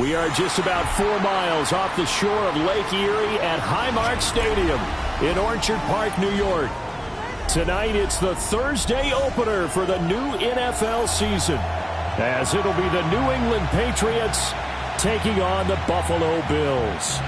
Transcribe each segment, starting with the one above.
We are just about 4 miles off the shore of Lake Erie at Highmark Stadium in Orchard Park, New York. Tonight, it's the Thursday opener for the new NFL season, as it'll be the New England Patriots taking on the Buffalo Bills.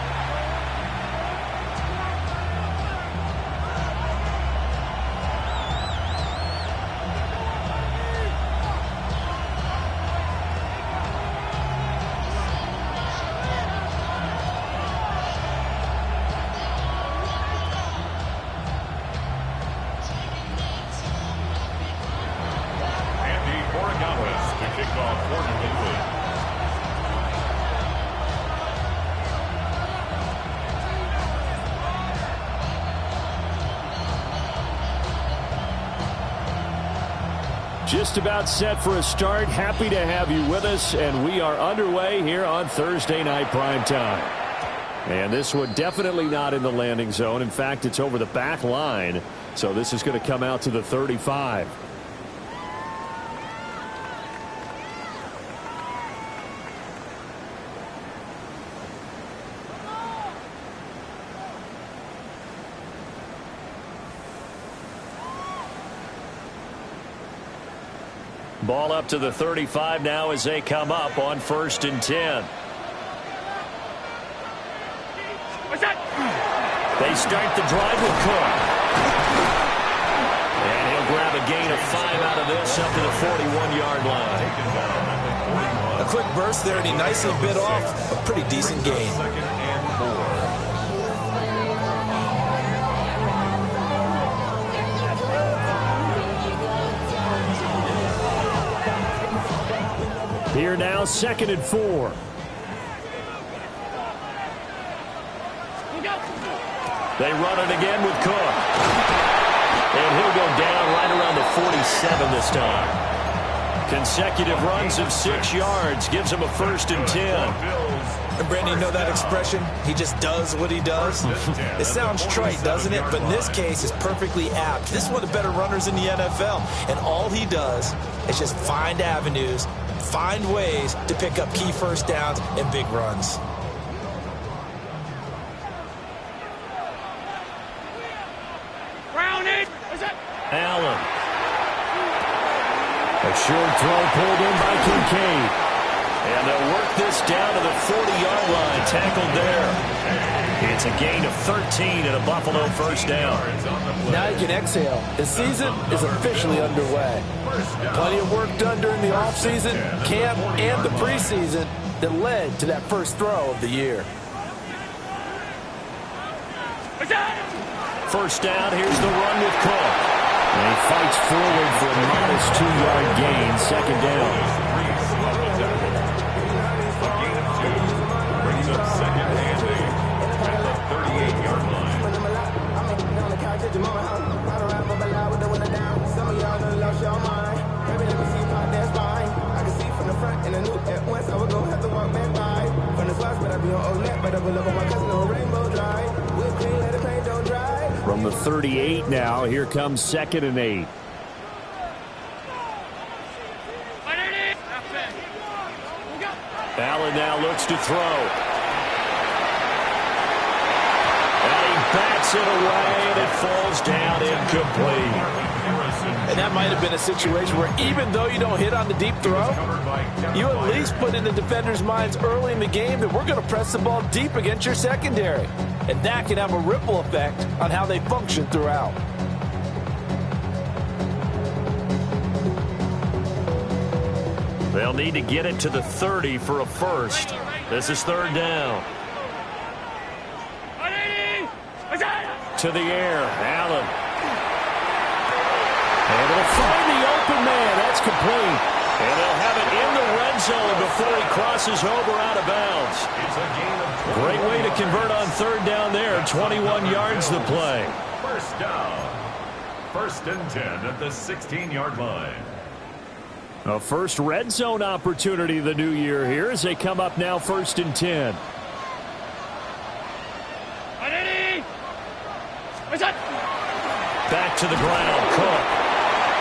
Just about set for a start. Happy to have you with us, and we are underway here on Thursday Night Primetime. And this one definitely not in the landing zone. In fact, it's over the back line, so this is going to come out to the 35. Ball up to the 35 now as they come up on 1st and 10. They start the drive with Cook. And he'll grab a gain of 5 out of this up to the 41-yard line. A quick burst there, and he nicely bit off a pretty decent gain. Here now, 2nd and 4. They run it again with Cook. And he'll go down right around the 47 this time. Consecutive runs of 6 yards gives him a 1st and 10. And Brandon, you know that expression? He just does what he does. It sounds trite, doesn't it? But in this case, it's perfectly apt. This is one of the better runners in the NFL. And all he does is just find avenues, find ways to pick up key first downs and big runs. Allen. A short throw pulled in by Kincaid. And they'll work this down to the 40-yard line. Tackled there. It's a gain of 13 and a Buffalo 1st down. Now you can exhale. The season is officially underway. Plenty of work done during the offseason, camp, and the preseason that led to that first throw of the year. 1st down, here's the run with Cook. And he fights forward for a modest 2-yard gain, 2nd down. A gain of 2 brings up 2nd and 8 at the 38-yard line. From the 38 now, here comes 2nd and 8. Allen now looks to throw. And he bats it away, and it falls down incomplete. And that might have been a situation where even though you don't hit on the deep throw, you at least put in the defenders' minds early in the game that we're going to press the ball deep against your secondary. And that can have a ripple effect on how they function throughout. They'll need to get it to the 30 for a first. This is 3rd down. To the air, Allen. And it'll find the open man. That's complete. And they'll have it in the red zone before he crosses over out of bounds. Great way to convert on 3rd down there. 21 yards the play. 1st down. 1st and 10 at the 16-yard line. A first red zone opportunity the new year here as they come up now 1st and 10. Back to the ground, Cook.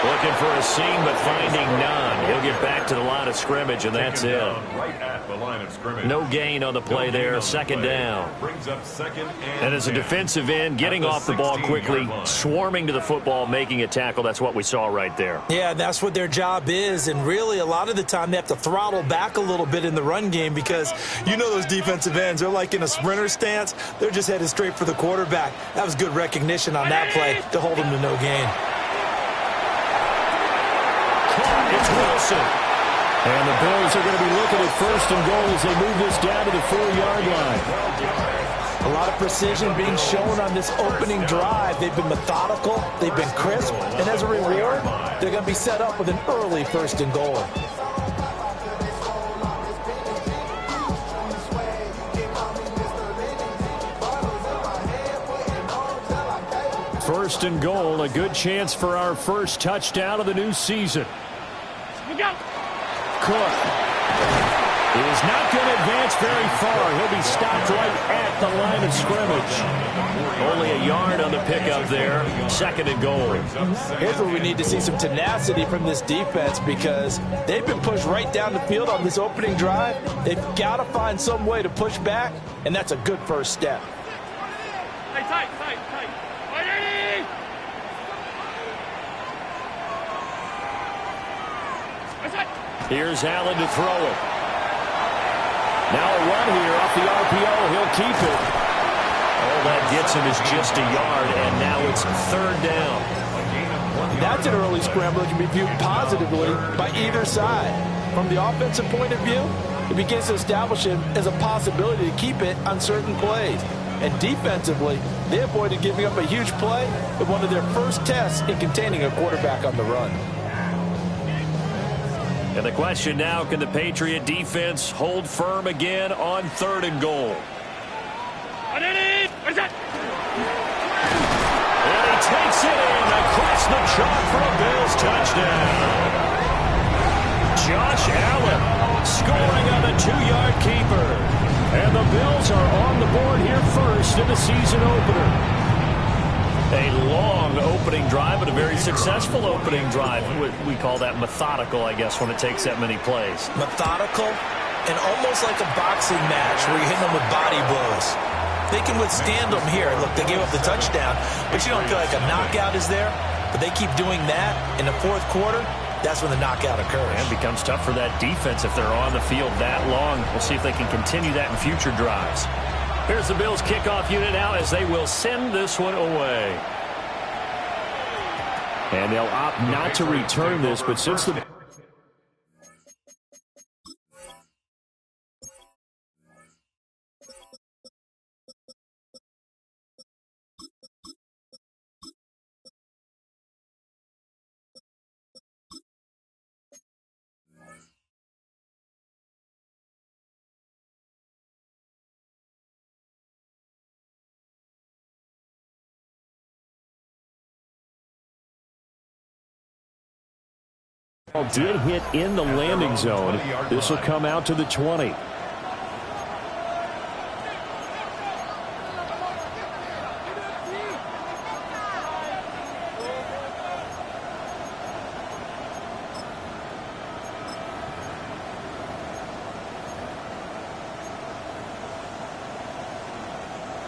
Looking Looking for a seam, but finding none. He'll get back to the line of scrimmage, and that's it. Right at the line of scrimmage. No gain on the play there, second down. Brings up second And as a defensive end, getting off the ball quickly, swarming to the football, making a tackle, that's what we saw right there. Yeah, that's what their job is, and really a lot of the time they have to throttle back a little bit in the run game because you know those defensive ends, they're like in a sprinter stance. They're just headed straight for the quarterback. That was good recognition on that play to hold them to no gain. It's Wilson. And the Bills are going to be looking at first and goal as they move this down to the 4-yard line. A lot of precision being shown on this opening drive. They've been methodical, they've been crisp, and as a reward, they're going to be set up with an early first and goal. First and goal, a good chance for our first touchdown of the new season. Cook is not going to advance very far. He'll be stopped right at the line of scrimmage. Only a yard on the pickup there. Second and goal. Here's where we need to see some tenacity from this defense because they've been pushed right down the field on this opening drive. They've got to find some way to push back, and that's a good first step. Tight. Here's Allen to throw it. Now a run here off the RPO. He'll keep it. All that gets him is just a yard, and now it's third down. That's an early scramble that can be viewed positively by either side. From the offensive point of view, it begins to establish him as a possibility to keep it on certain plays. And defensively, they avoided giving up a huge play in one of their first tests in containing a quarterback on the run. And the question now, can the Patriot defense hold firm again on third and goal? And he takes it in across the chalk for a Bills touchdown. Josh Allen scoring on a 2-yard keeper. And the Bills are on the board here first in the season opener. A long opening drive, but a very successful opening drive. We call that methodical, I guess, when it takes that many plays. Methodical and almost like a boxing match where you're hitting them with body blows. They can withstand them here. Look, they gave up the touchdown, but you don't feel like a knockout is there. But they keep doing that in the fourth quarter. That's when the knockout occurs. And it becomes tough for that defense if they're on the field that long. We'll see if they can continue that in future drives. Here's the Bills kickoff unit now as they will send this one away. And they'll opt not to return this, but since the ball did hit in the landing zone, this will come out to the 20.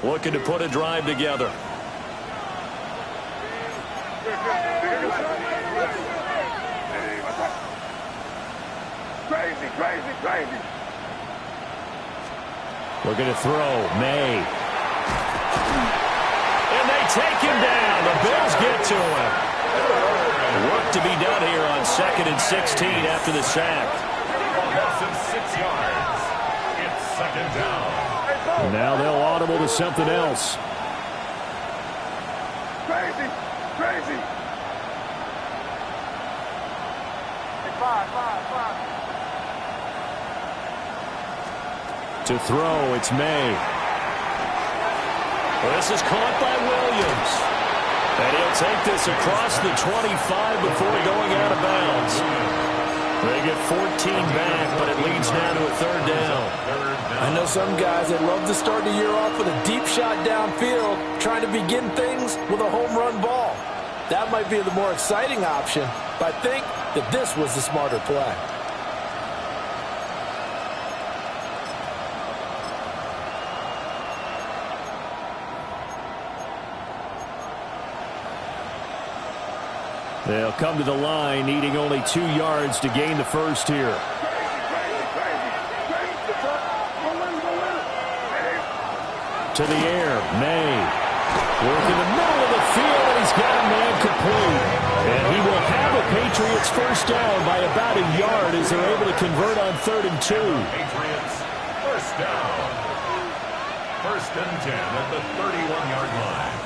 Looking to put a drive together. Crazy. Looking to throw. May. And they take him down. The Bills get to him. Work to be done here on 2nd and 16 after the sack. 6 yards. It's second down. Now they'll audible to something else. Crazy. Five. To throw, it's May. This is caught by Williams. And he'll take this across the 25 before going out of bounds. They get 14 back, but it leads now to a third down. I know some guys that love to start the year off with a deep shot downfield, trying to begin things with a home run ball. That might be the more exciting option, But I think that this was the smarter play. They'll come to the line, needing only 2 yards to gain the first here. To the air, May. Working the middle of the field, and he's got a man complete. And he will have a Patriots first down by about a yard as they're able to convert on 3rd and 2. Patriots first down. 1st and 10 at the 31-yard line.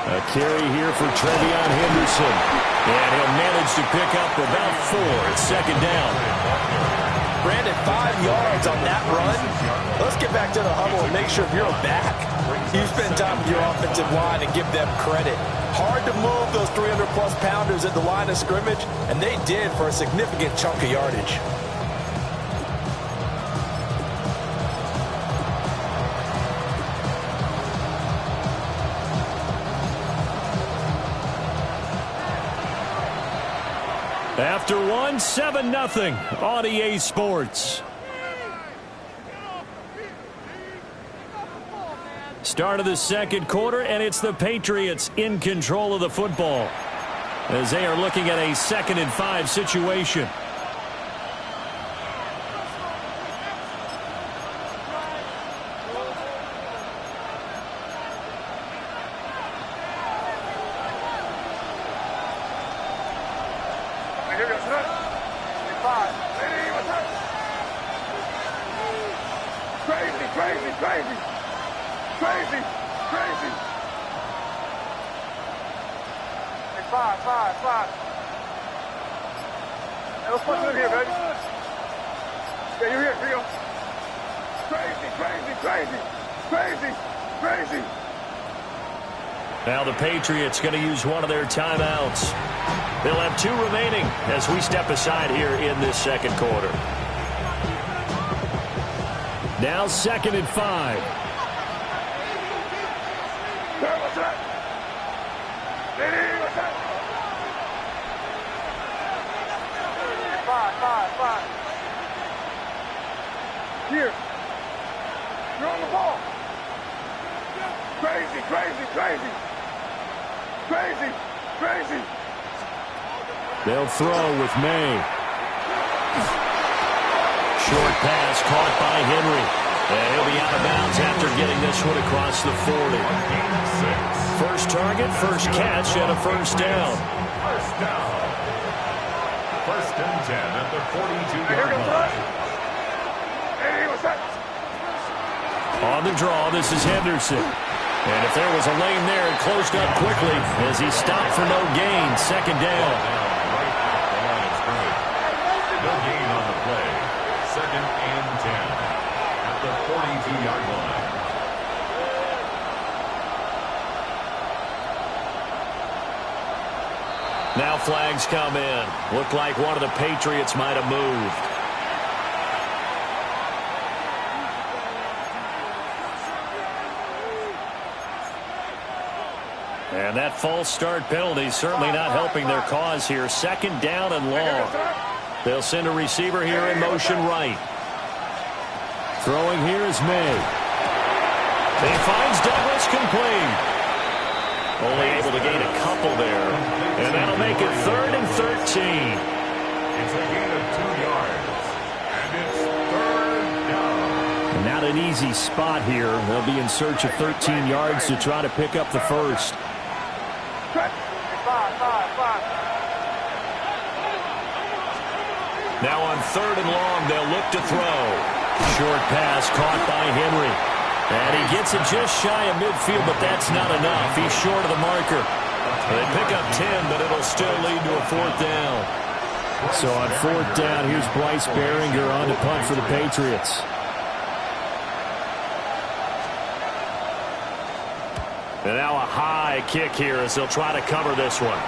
A carry here for Trevion Henderson. And he'll manage to pick up about 4 at 2nd down. Brandon, 5 yards on that run. Let's get back to the huddle and make sure you're back. You spend time with your offensive line and give them credit. Hard to move those 300-plus pounders at the line of scrimmage, and they did for a significant chunk of yardage. After 1, 7-0 on EA Sports. Start of the 2nd quarter, and it's the Patriots in control of the football as they are looking at a 2nd and 5 situation. Let's put it in here, baby. Yeah, you're here, Rio. Crazy. Now the Patriots going to use one of their timeouts. They'll have 2 remaining as we step aside here in this 2nd quarter. Now 2nd and 5. Five. Here. You're on the ball. Crazy. They'll throw with May. Short pass caught by Henry. And he'll be out of bounds after getting this one across the 40. First target, first catch, and a first down. First down. 1st and 10 at the 42-yard line. On the draw, this is Henderson. And if there was a lane there, it closed up quickly as he stopped for no gain. 2nd down. Right at the line of scrimmage. No gain on the play. 2nd and 10 at the 42-yard line. Now flags come in. Looked like one of the Patriots might have moved. And that false start penalty certainly not helping their cause here. 2nd down and long. They'll send a receiver here in motion right. Throwing here is May. He finds Douglas complete. Only able to gain a couple there. And that'll make it 3rd and 13. It's a gain of 2 yards. And it's 3rd down. And not an easy spot here. They'll be in search of 13 yards to try to pick up the first. Now on 3rd and long, they'll look to throw. Short pass caught by Henry. And he gets it just shy of midfield, but that's not enough. He's short of the marker. They pick up 10, but it'll still lead to a 4th down. So on 4th down, here's Bryce Behringer on to punt for the Patriots. And now a high kick here as they'll try to cover this one.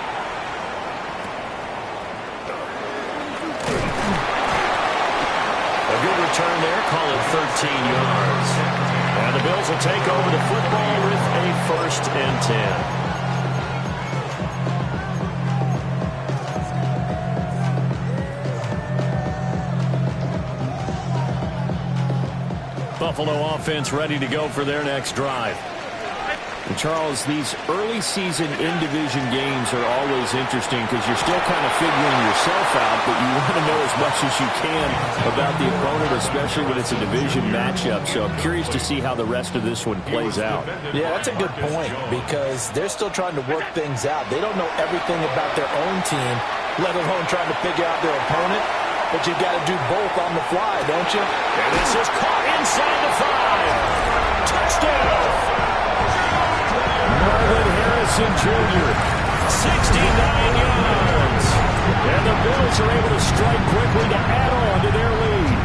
A good return there, call it 13 yards. And the Bills will take over the football with a 1st and 10. Buffalo offense ready to go for their next drive. And Charles, these early season in-division games are always interesting because you're still kind of figuring yourself out, but you want to know as much as you can about the opponent, especially when it's a division matchup. So I'm curious to see how the rest of this one plays out. Yeah, that's a good point because they're still trying to work things out. They don't know everything about their own team, let alone trying to figure out their opponent. But you got to do both on the fly, don't you? And this is caught inside the 5. Touchdown! Marvin Harrison Jr., 69 yards. And the Bills are able to strike quickly to add on to their lead.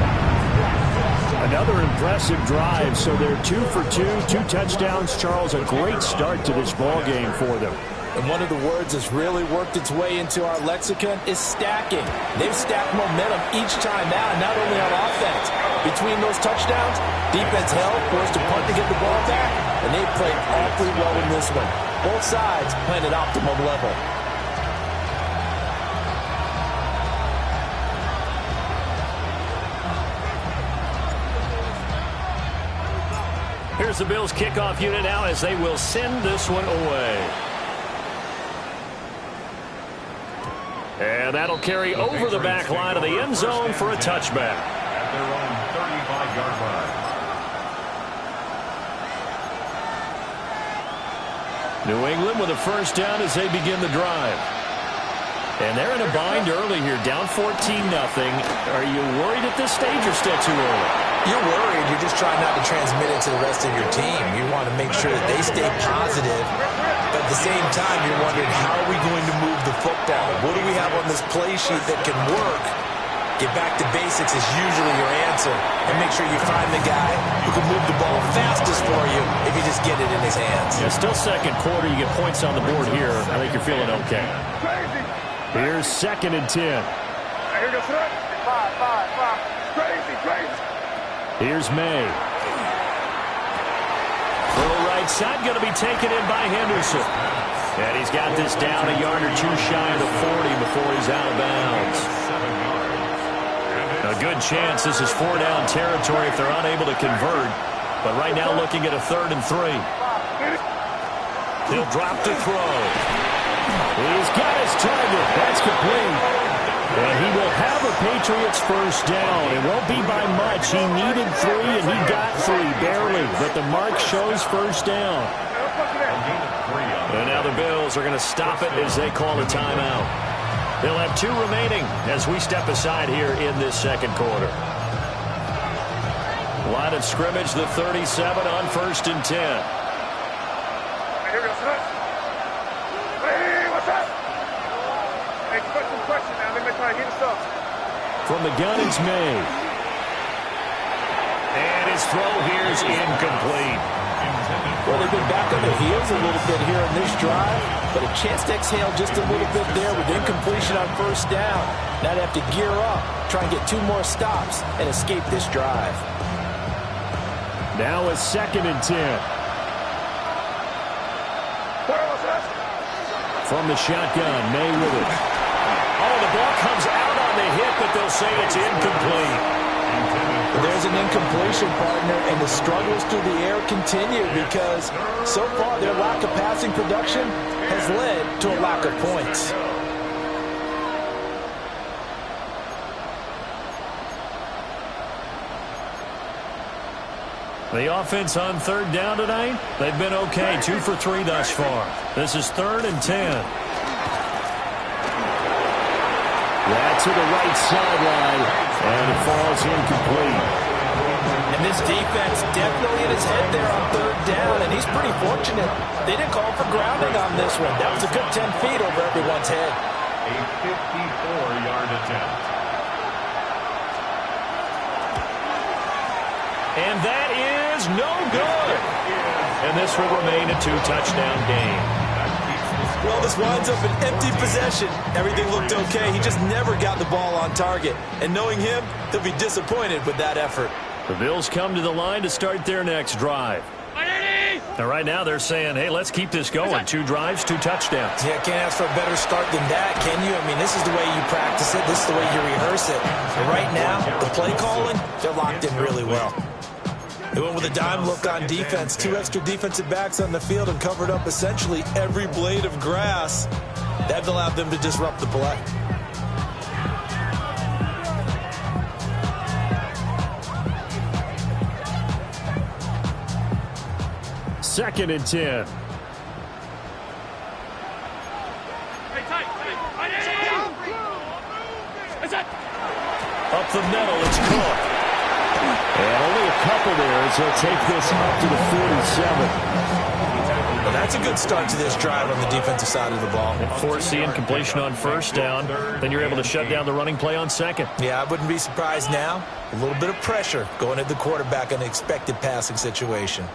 Another impressive drive, so they're 2 for 2, 2 touchdowns. Charles, a great start to this ball game for them. And one of the words that's really worked its way into our lexicon is stacking. They've stacked momentum each time out, not only on offense. Between those touchdowns, defense held, forced a punt to get the ball back, and they played awfully well in this one. Both sides playing at optimum level. Here's the Bills kickoff unit now as they will send this one away. And that'll carry over the back line of the end zone for a touchback. At their own 35-yard line. New England with a first down as they begin the drive. And they're in a bind early here, down 14-0. Are you worried at this stage or still too early? You're worried. You're just trying not to transmit it to the rest of your team. You want to make sure that they stay positive. But at the same time, you're wondering, how are we going to move the football? What do we have on this play sheet that can work? Get back to basics is usually your answer. And make sure you find the guy who can move the ball fastest for you if you just get it in his hands. Yeah, still second quarter. You get points on the board here. I think you're feeling okay. Here's 2nd and 10. Here goes it. 5. Crazy. Here's May. Throw right side, going to be taken in by Henderson. And he's got this down a yard or two shy of the 40 before he's out of bounds. A good chance this is 4-down territory if they're unable to convert. But right now looking at a 3rd and 3. He'll drop to throw. He's got his target. That's complete. And he will have a Patriots first down. It won't be by much. He needed 3, and he got 3, barely. But the mark shows first down. And now the Bills are going to stop it as they call a timeout. They'll have 2 remaining as we step aside here in this second quarter. Line of scrimmage, the 37 on 1st and 10. Here goes it. Hey, what's up? Hey, question now. They may try to get us up. From the gun, it's May. And his throw here is incomplete. Well, they've been back on their heels a little bit here in this drive, but a chance to exhale just a little bit there with incompletion on first down. Now they have to gear up, try and get 2 more stops, and escape this drive. Now a 2nd and 10. From the shotgun, May with it. Oh, the ball comes out on the hit, but they'll say it's incomplete. There's an incompletion, partner, and the struggles through the air continue because so far their lack of passing production has led to a lack of points. The offense on 3rd down tonight, they've been okay, 2 for 3 thus far. This is 3rd and 10. That's to the right sideline, and it falls incomplete. And this defense definitely in his head there on 3rd down, and he's pretty fortunate. They didn't call for grounding on this one. That was a good 10 feet over everyone's head. A 54-yard attempt. And that is no good. And this will remain a 2-touchdown game. Well, this winds up an empty possession. Everything looked okay. He just never got the ball on target. And knowing him, he'll be disappointed with that effort. The Bills come to the line to start their next drive. Now, right now they're saying, hey, let's keep this going. 2 drives, 2 touchdowns. Yeah, can't ask for a better start than that, can you? I mean, this is the way you practice it. This is the way you rehearse it. And right now, the play calling, they're locked in really well. They went with a dime look on defense. 2 extra defensive backs on the field and covered up essentially every blade of grass. That allowed them to disrupt the play. Second and 10. Up the middle, it's Cook. And only a couple there as he'll take this up to the 47. Well, that's a good start to this drive on the defensive side of the ball. Force the incompletion on first down. Then you're able to shut down the running play on second. Yeah, I wouldn't be surprised now. A little bit of pressure going at the quarterback in an expected passing situation.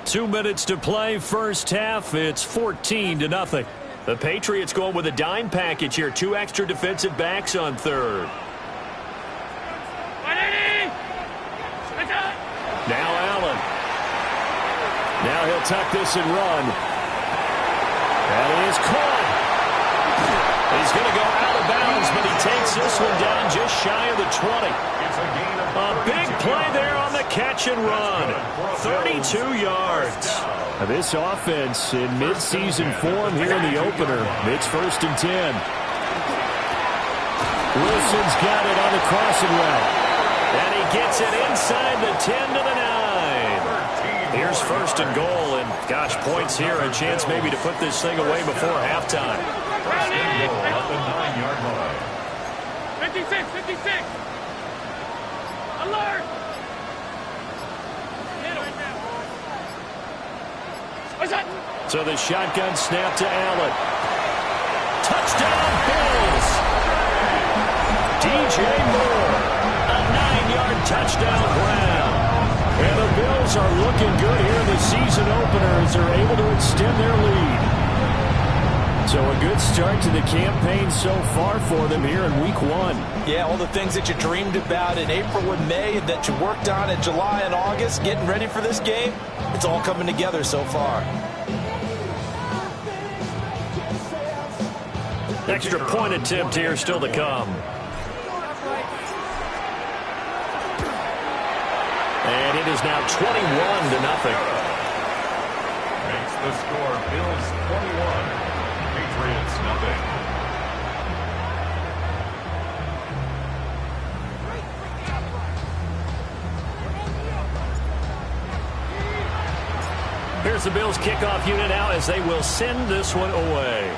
2 minutes to play, first half. It's 14-0. The Patriots going with a dime package here. 2 extra defensive backs on third. Now Allen. Now he'll tuck this and run. That is caught. He's going to go out of bounds, but he takes this one down just shy of the 20. A big play there on the catch and run. 32 yards. Now this offense in midseason form here in the opener. It's first and 10. Wilson's got it on the crossing route. And he gets it inside the 10 to the 9. Here's first and goal, and gosh, points here, a chance maybe to put this thing away before halftime. First and goal at the 9-yard line. 56. Alert! So the shotgun snap to Allen. Touchdown, Bills! DJ Moore, a 9-yard touchdown grab. And the Bills are looking good here in the season opener as they're able to extend their lead. So a good start to the campaign so far for them here in week 1. Yeah, all the things that you dreamed about in April and May and that you worked on in July and August, getting ready for this game, it's all coming together so far. Extra point attempt here still to come. And it is now 21-0. Makes the score Bills 21, Patriots 0. Here's the Bills kickoff unit now as they will send this one away.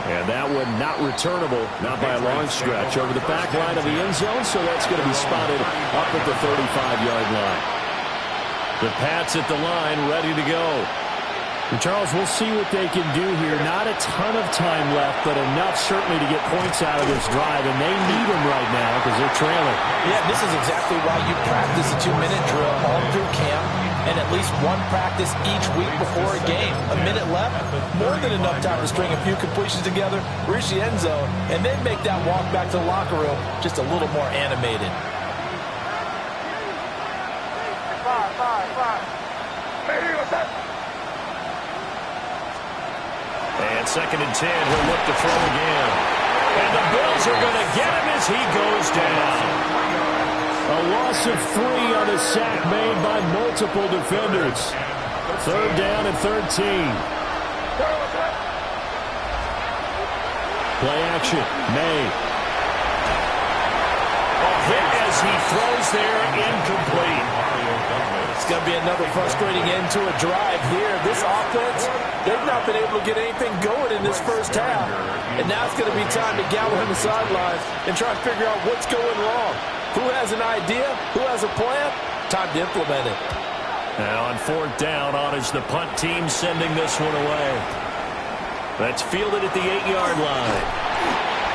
And that one not returnable, not by a long stretch, over the back line of the end zone, so that's going to be spotted up at the 35-yard line. The Pats at the line, ready to go. And Charles, we'll see what they can do here. Not a ton of time left, but enough certainly to get points out of this drive, and they need them right now because they're trailing. Yeah, this is exactly why you practice a 2-minute drill all through camp and at least one practice each week before a game. A minute left, more than enough time to string a few completions together, reach the end zone, and then make that walk back to the locker room just a little more animated. And second and 10, he'll look to throw again. And the Bills are going to get him as he goes down. A loss of 3 on a sack made by multiple defenders. Third down and 13. Play action. May. A hit as he throws there, incomplete. It's going to be another frustrating end to a drive here. This offense, they've not been able to get anything going in this first half. And now it's going to be time to gather on the sidelines and try to figure out what's going wrong. Who has an idea? Who has a plan? Time to implement it. Now on fourth down, on is the punt team sending this one away. That's fielded at the 8-yard line.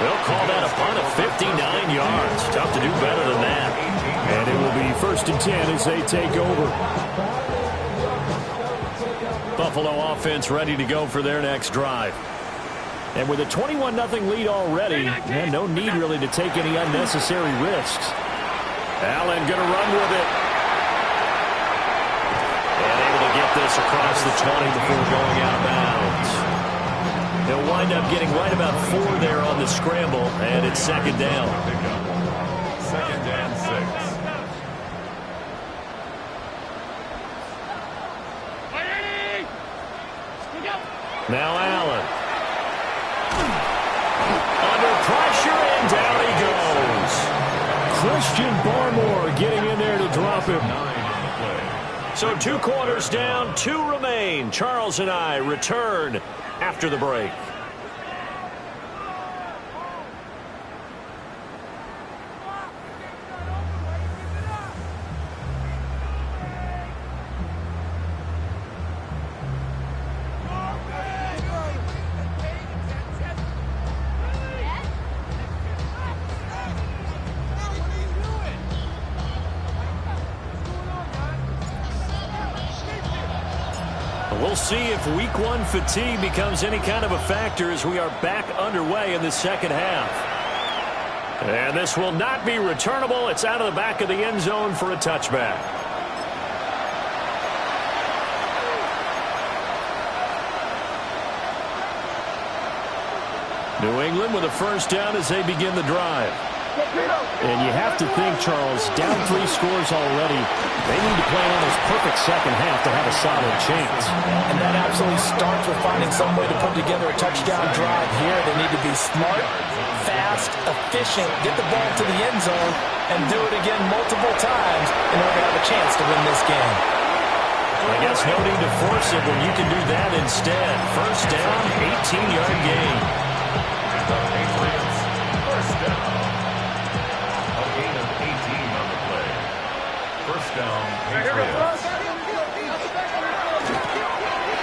They'll call that a punt of 59 yards. Tough to do better than that. And it will be first and 10 as they take over. Buffalo offense ready to go for their next drive. And with a 21-0 lead already, no need really to take any unnecessary risks. Allen going to run with it. And able to get this across the 20 before going out of bounds. They'll wind up getting right about 4 there on the scramble, and it's second down. Second and 6. Now Allen. Under pressure, and down he goes. Christian Barmore getting in there to drop him. So 2 quarters down, 2 remain. Charles and I return after the break. We'll see if week 1 fatigue becomes any kind of a factor as we are back underway in the second half. And this will not be returnable. It's out of the back of the end zone for a touchback. New England with a first down as they begin the drive. And you have to think, Charles, down 3 scores already. They need to play an almost perfect second half to have a solid chance. And that absolutely starts with finding some way to put together a touchdown drive here. They need to be smart, fast, efficient, get the ball to the end zone, and do it again multiple times in order to have a chance to win this game. I guess no need to force it when you can do that instead. First down, 18-yard gain. The Patriots, first down. A gain of 18 on the play. First down, Patriots.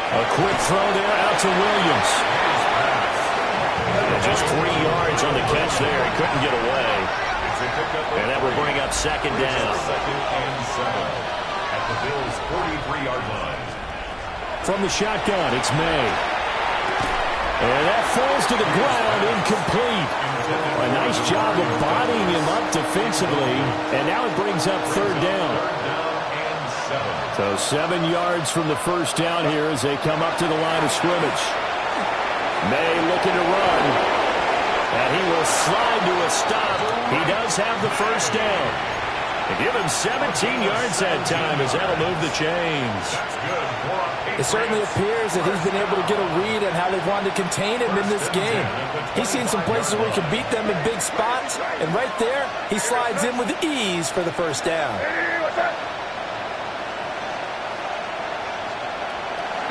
A quick throw there out to Williams. Just 3 yards on the catch there. He couldn't get away. And that will bring up second down. Second and 7 at the Bills' 43-yard line. From the shotgun, it's May. And that falls to the ground, incomplete. A nice job of bodying him up defensively. And now it brings up third down. So 7 yards from the first down here as they come up to the line of scrimmage. May looking to run. And he will slide to a stop. He does have the first down. They give him 17 yards that time as that'll move the chains. It certainly appears that he's been able to get a read on how they've wanted to contain him in this game. He's seen some places where he can beat them in big spots, and right there, he slides in with ease for the first down.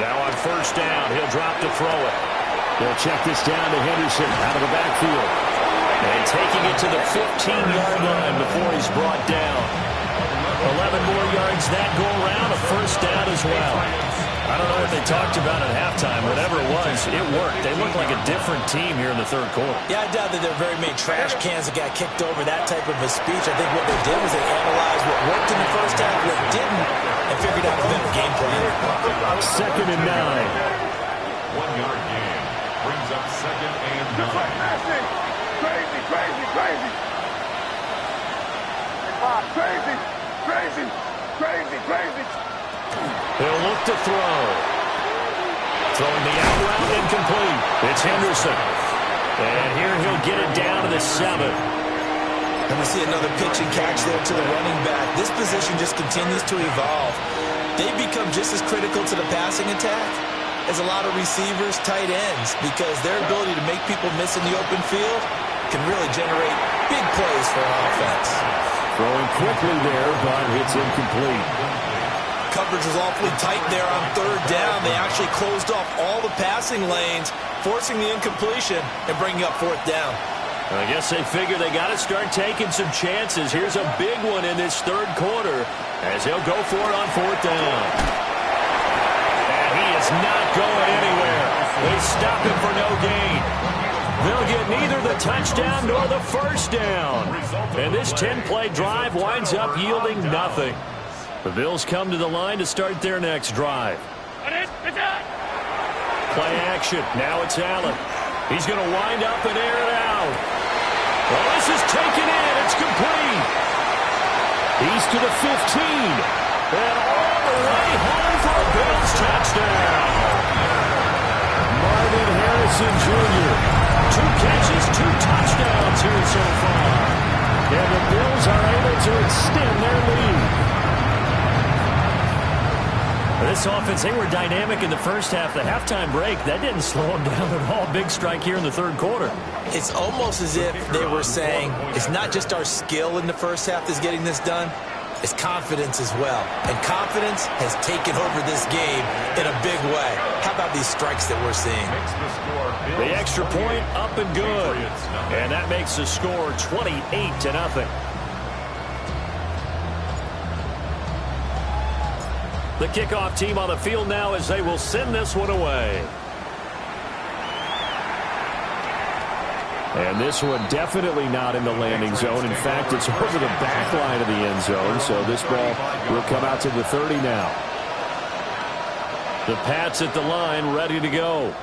Now on first down, he'll drop to throw it. They'll check this down to Henderson out of the backfield. And taking it to the 15-yard line before he's brought down. 11 more yards that go around, a first down as well. I don't know what they talked about at halftime. Whatever it was, it worked. They looked like a different team here in the third quarter. Yeah, I doubt that there are very many trash cans that got kicked over that type of a speech. I think what they did was they analyzed what worked in the first half, what didn't, and figured out a better game plan. Second and 9. 1-yard gain brings up second and 9. Crazy, crazy, crazy. Crazy, crazy, crazy, crazy. He'll look to throw. Throwing the out route incomplete. It's Henderson. And here he'll get it down to the 7. And we see another pitch and catch there to the running back. This position just continues to evolve. They become just as critical to the passing attack as a lot of receivers, tight ends, because their ability to make people miss in the open field can really generate big plays for an offense. Throwing quickly there, but it's incomplete. Coverage was awfully tight there on third down. They actually closed off all the passing lanes, forcing the incompletion and bringing up fourth down. I guess they figure they got to start taking some chances. Here's a big one in this third quarter as he'll go for it on fourth down. And he is not going anywhere. They stop him for no gain. They'll get neither the touchdown nor the first down. And this 10-play drive winds up yielding nothing. The Bills come to the line to start their next drive. Play action. Now it's Allen. He's going to wind up and air it out. Well, this is taken in. It's complete. He's to the 15. And all the way home for a Bills touchdown. Marvin Harrison Jr. 2 catches, 2 touchdowns here so far. And the Bills are able to extend their lead. This offense, they were dynamic in the first half. The halftime break, that didn't slow them down at all. Big strike here in the third quarter. It's almost as if they were saying, it's not just our skill in the first half that's getting this done, it's confidence as well. And confidence has taken over this game in a big way. How about these strikes that we're seeing? The extra point up and good. And that makes the score 28-0. The kickoff team on the field now as they will send this one away. And this one definitely not in the landing zone. In fact, it's over the back line of the end zone. So this ball will come out to the 30 now. The Pats at the line ready to go.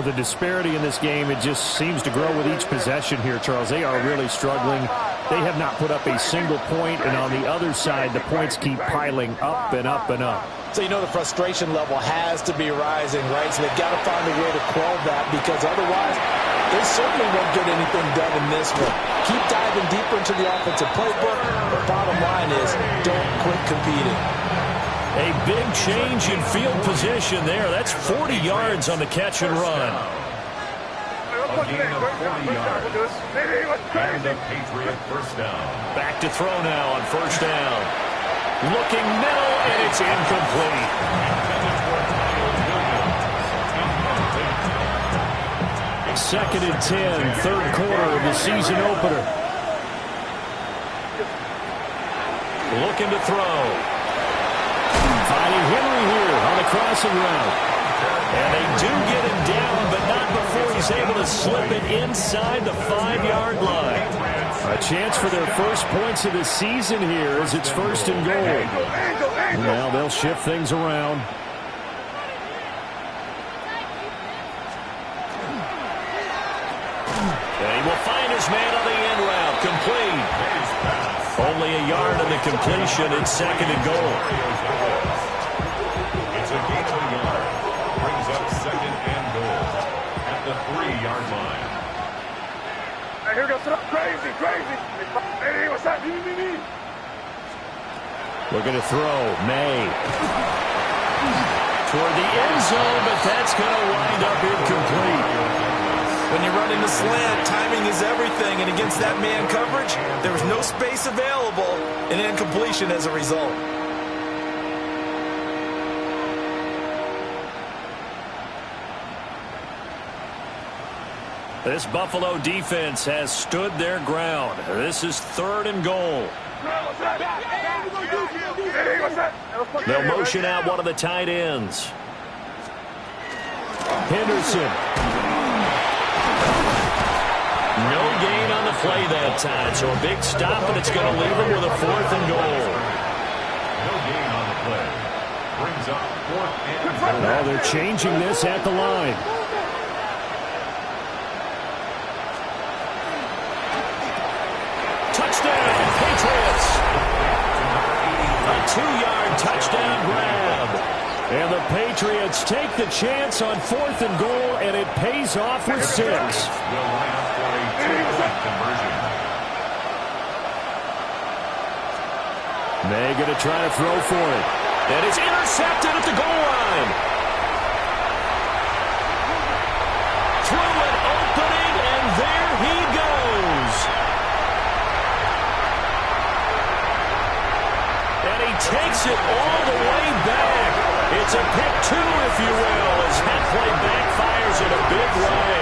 The disparity in this game, it just seems to grow with each possession here, Charles. They are really struggling. They have not put up a single point, and on the other side, the points keep piling up and up and up. So you know the frustration level has to be rising, right? So they've got to find a way to quell that, because otherwise they certainly won't get anything done in this one. Keep diving deeper into the offensive playbook. The bottom line is don't quit competing. A big change in field position there. That's 40 yards on the catch and run. A gain of 40 yards. And the Patriot first down. Back to throw now on first down. Looking middle, and it's incomplete. Second and 10, third quarter of the season opener. Looking to throw. Finding Henry here on the crossing route. And they do get him down, but not before he's able to slip it inside the 5-yard line. A chance for their first points of the season here as it's first and goal. Now they'll shift things around. And he will find his man on the end route. Complete. Only a yard on the completion. It's second and goal. It's a gain of a yard. Brings up second and goal at the 3-yard line. Hey, here we go. Crazy, crazy. Hey, what's that? Looking to throw. May. Toward the end zone, but that's going to wind up incomplete. When you're running the slant, timing is everything, and against that man coverage, there was no space available, and incompletion as a result. This Buffalo defense has stood their ground. This is third and goal. They'll motion out one of the tight ends. Henderson. No gain on the play that time, so a big stop, and it's going to leave them with a fourth and goal. No gain on the play. Brings up fourth and goal. Oh, they're changing this at the line. Touchdown, Patriots! A 2-yard touchdown grab. And the Patriots take the chance on fourth and goal, and it pays off with 6. Will line up for a 2-point conversion. May going to try to throw for it. And it's intercepted at the goal line. Through an opening, and there he goes. And he takes it all the way back. It's a pick 2, if you will, as that play backfires in a big way.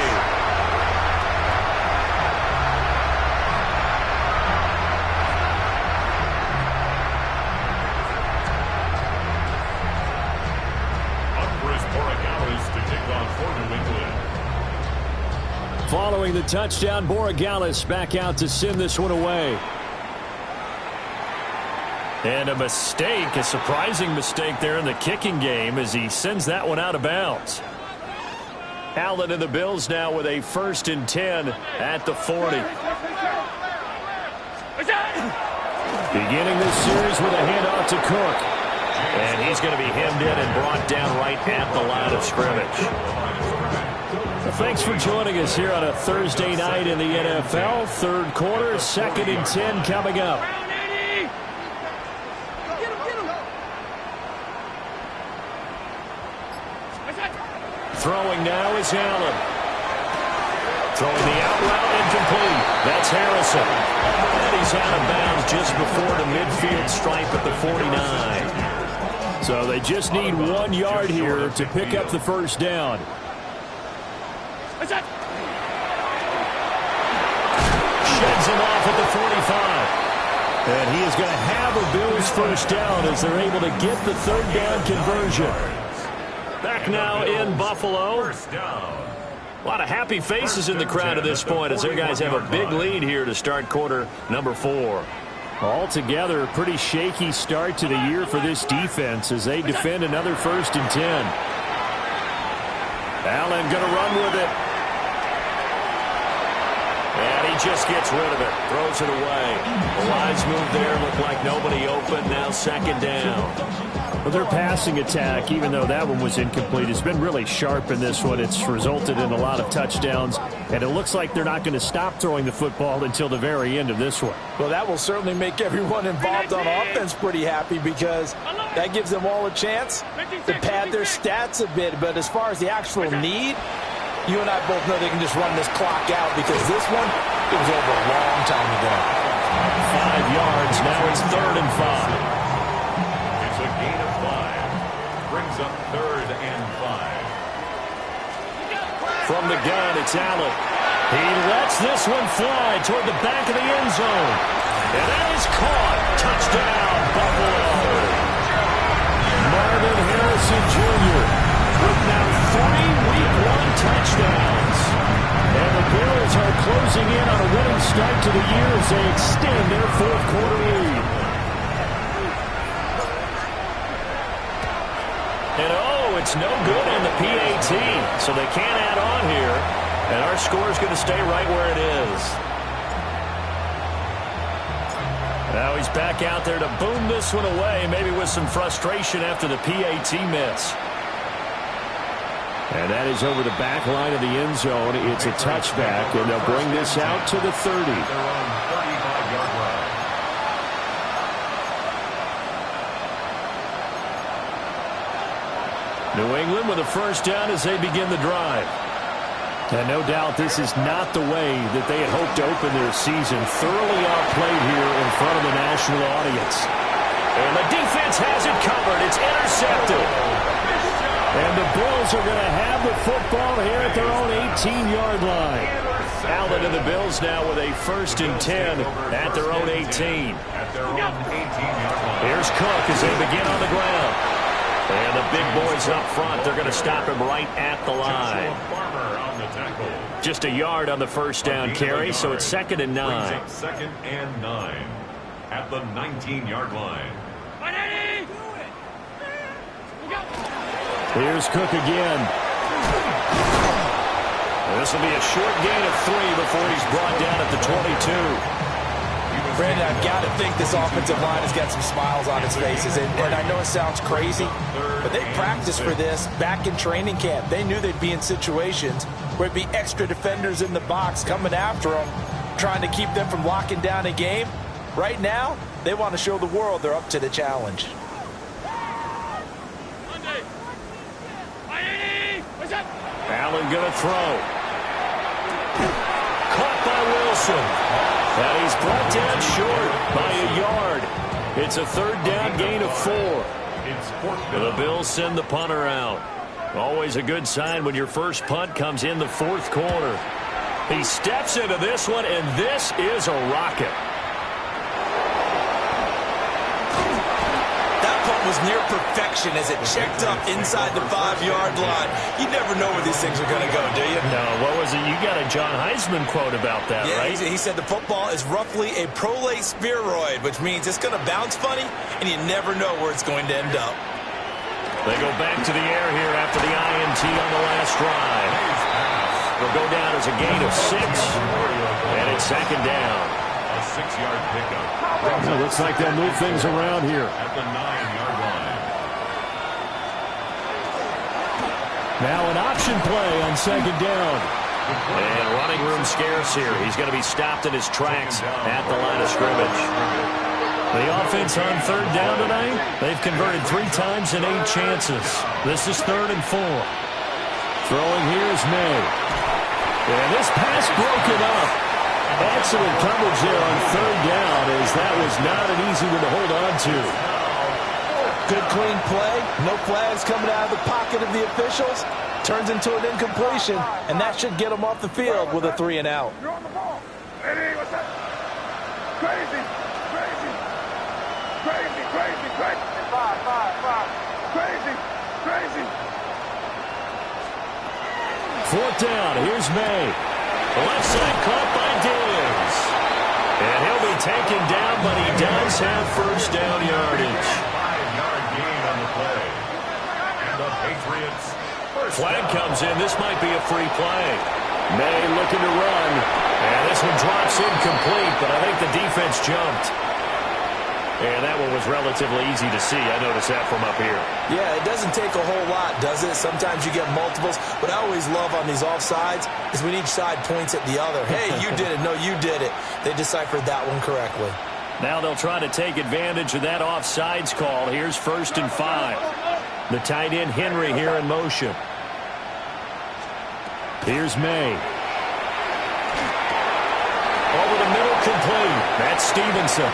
Up for his Borregales to take on for New England. Following the touchdown, Borregales back out to send this one away. And a mistake, a surprising mistake there in the kicking game as he sends that one out of bounds. Allen and the Bills now with a 1st and 10 at the 40. Beginning this series with a handoff to Cook. And he's going to be hemmed in and brought down right at the line of scrimmage. Well, thanks for joining us here on a Thursday night in the NFL. Third quarter, 2nd and 10 coming up. Throwing now is Allen. Throwing the out route, incomplete. That's Harrison. And he's out of bounds just before the midfield stripe at the 49. So they just need 1 yard here to pick up the first down. Sheds him off at the 45. And he is going to have a Bills first down as they're able to get the third down conversion. Back now in Buffalo. First down. A lot of happy faces in the crowd at this point as their guys have a big lead here to start quarter number 4. Altogether, a pretty shaky start to the year for this defense as they defend another 1st and 10. Allen going to run with it. And he just gets rid of it. Throws it away. The lines move there. Look like nobody open. Now 2nd down. Well, their passing attack, even though that one was incomplete, has been really sharp in this one. It's resulted in a lot of touchdowns, and it looks like they're not going to stop throwing the football until the very end of this one. Well, that will certainly make everyone involved on offense pretty happy because that gives them all a chance to pad their stats a bit. But as far as the actual need, you and I both know they can just run this clock out because this one, it was over a long time ago. 5 yards. Now it's 3rd and 5. It's a gain of 5. Brings up 3rd and 5. From the gun, it's Allen. He lets this one fly toward the back of the end zone. And that is caught. Touchdown, Buffalo. Marvin Harrison Jr. with now 3 Week 1 touchdowns. And the Bills are closing in on a winning start to the year as they extend their 4th quarter lead. And it's no good on the PAT, so they can't add on here. And our score is going to stay right where it is. Now he's back out there to boom this one away, maybe with some frustration after the PAT miss. And that is over the back line of the end zone. It's a touchback, and they'll bring this out to the 30. They're on 35-yard line. New England with a first down as they begin the drive. And no doubt this is not the way that they had hoped to open their season. Thoroughly outplayed here in front of the national audience. And the defense has it covered. It's intercepted. And the Bills are going to have the football here at their own 18-yard line. Allen and the Bills now with a 1st and 10 at their own 18. At their own 18-yard line. Here's Cook as they begin on the ground. And the big boys up front, they're going to stop him right at the line. Just a yard on the first down carry, so it's 2nd and 9. Brings up 2nd and 9 at the 19-yard line. Here's Cook again. This will be a short gain of 3 before he's brought down at the 22. Brandon, I've got to think this offensive line has got some smiles on its faces. And I know it sounds crazy, but they practiced for this back in training camp. They knew they'd be in situations where it'd be extra defenders in the box coming after them, trying to keep them from locking down a game. Right now, they want to show the world they're up to the challenge. Allen going to throw. Caught by Wilson. And he's brought down short by a yard. It's a 3rd down gain of 4. The Bills send the punter out. Always a good sign when your first punt comes in the 4th quarter. He steps into this one, and this is a rocket. Was near perfection as it checked up inside the 5-yard line. You never know where these things are going to go, do you? No, what was it? You got a John Heisman quote about that, right? He said the football is roughly a prolate spheroid, which means it's going to bounce funny, and you never know where it's going to end up. They go back to the air here after the INT on the last drive. They'll go down as a gain of 6, and it's 2nd down. A 6-yard pickup. It looks like they'll move things around here. At the 9-yard line. Now an option play on 2nd down. And running room scarce here. He's going to be stopped in his tracks at the line of scrimmage. The offense on 3rd down tonight, they've converted 3 times in 8 chances. This is 3rd and 4. Throwing here's May. And this pass broken up. Excellent coverage there on third down, as that was not an easy one to hold on to. Good clean play. No flags coming out of the pocket of the officials. Turns into an incompletion, and that should get them off the field with a 3 and out. You're on the ball. Eddie, what's that? Crazy. Crazy. Crazy, crazy, crazy. Five. Crazy, crazy. Fourth down. Here's May. Left side caught by Diggs. And he'll be taken down, but he does have first down yardage. 5-yard gain on the play. And the Patriots first Flag down. comes in. This might be a free play. May looking to run. And this one drops incomplete, but I think the defense jumped. And that one was relatively easy to see. I noticed that from up here. Yeah, it doesn't take a whole lot, does it? Sometimes you get multiples. What I always love on these offsides is when each side points at the other. Hey, you did it. No, you did it. They deciphered that one correctly. Now they'll try to take advantage of that offsides call. Here's 1st and 5. The tight end Henry here in motion. Here's May. Over the middle, complete. That's Stevenson.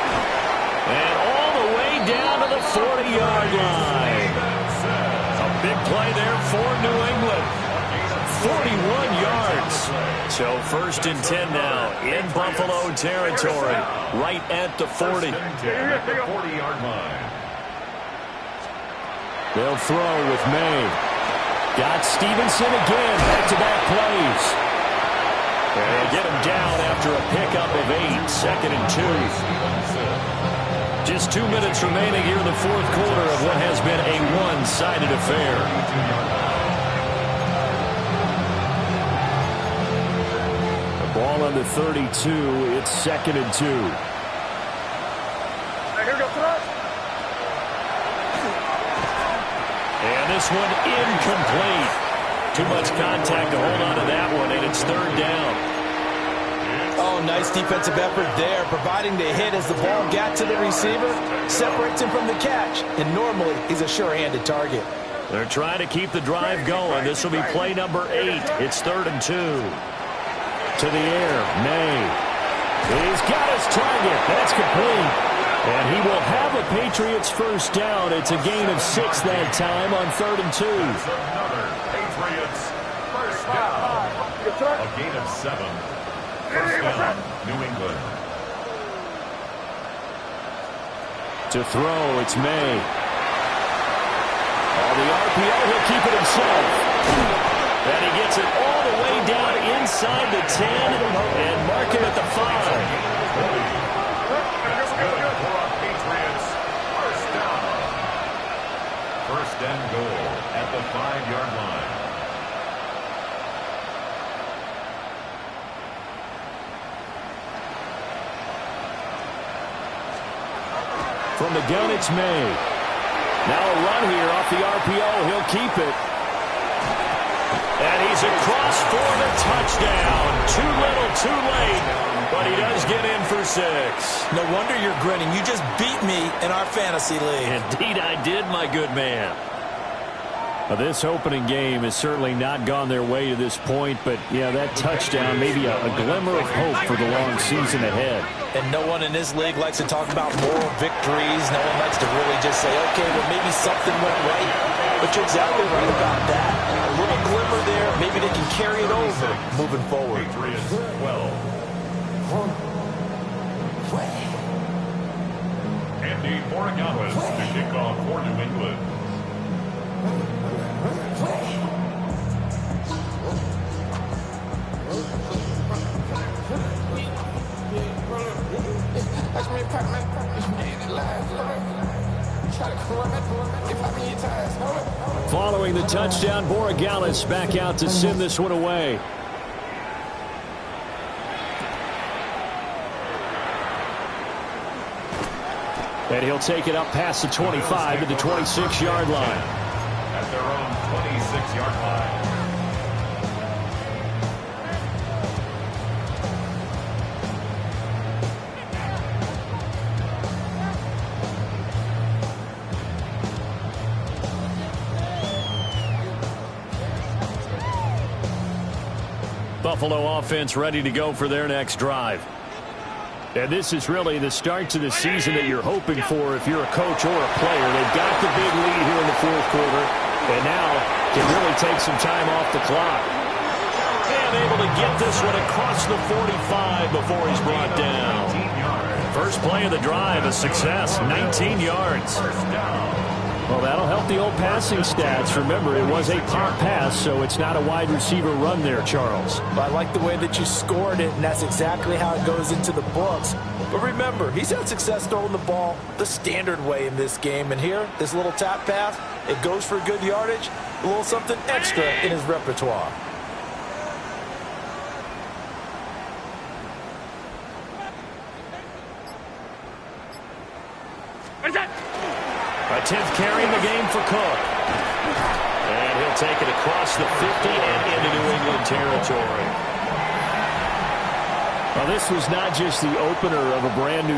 And all the way down to the 40-yard line. A big play there for New England. 41 yards. So 1st and 10 now in Buffalo territory. Right at the 40. At the 40-yard line. They'll throw with May. Got Stevenson again. Back-to-back plays. And get him down after a pickup of 8. 2nd and 2. Just 2 minutes remaining here in the fourth quarter of what has been a one-sided affair. The ball on the 32. It's 2nd and 2. Here we go, thrust. And this one incomplete. Too much contact to hold on to that one, and it's 3rd down. Oh, nice defensive effort there, providing the hit as the ball got to the receiver, separates him from the catch, and normally he's a sure-handed target. They're trying to keep the drive going. This will be play number 8. It's 3rd and 2. To the air, May. He's got his target. That's complete. And he will have a Patriots first down. It's a gain of 6 that time on 3rd and 2. Another Patriots first down. A gain of 7. First down, New England. To throw, it's May. The RPO, he'll keep it himself. And he gets it all the way down inside the 10 and mark it at the 5. That's good for a Patriots first down. First and goal at the 5-yard line. From the gun, it's May. Now a run here off the RPO. He'll keep it. And he's across for the touchdown. Too little, too late. But he does get in for 6. No wonder you're grinning. You just beat me in our fantasy league. Indeed I did, my good man. This opening game has certainly not gone their way to this point, but, yeah, that touchdown, maybe a glimmer of hope for the long season ahead. And no one in this league likes to talk about moral victories. No one likes to really just say, okay, well, maybe something went right. But you're exactly right about that. A little glimmer there. Maybe they can carry it over moving forward. Patriots 12. Andy Borregales to kick off for New England. Following the touchdown, Borregales back out to send this one away. And he'll take it up past the 25 to the 26-yard line. At their own 26-yard line. Buffalo offense ready to go for their next drive. And this is really the start to the season that you're hoping for if you're a coach or a player. They've got the big lead here in the fourth quarter, and now can really take some time off the clock. And able to get this one across the 45 before he's brought down. First play of the drive, a success, 19 yards. Well, that'll help the old passing stats. Remember, it was a pop pass, so it's not a wide receiver run there, Charles. I like the way that you scored it, and that's exactly how it goes into the books. But remember, he's had success throwing the ball the standard way in this game. And here, this little tap pass, it goes for good yardage, a little something extra in his repertoire. A 10th carry in the game for Cook. And he'll take it across the 50 and into New England territory. Well, this was not just the opener of a brand new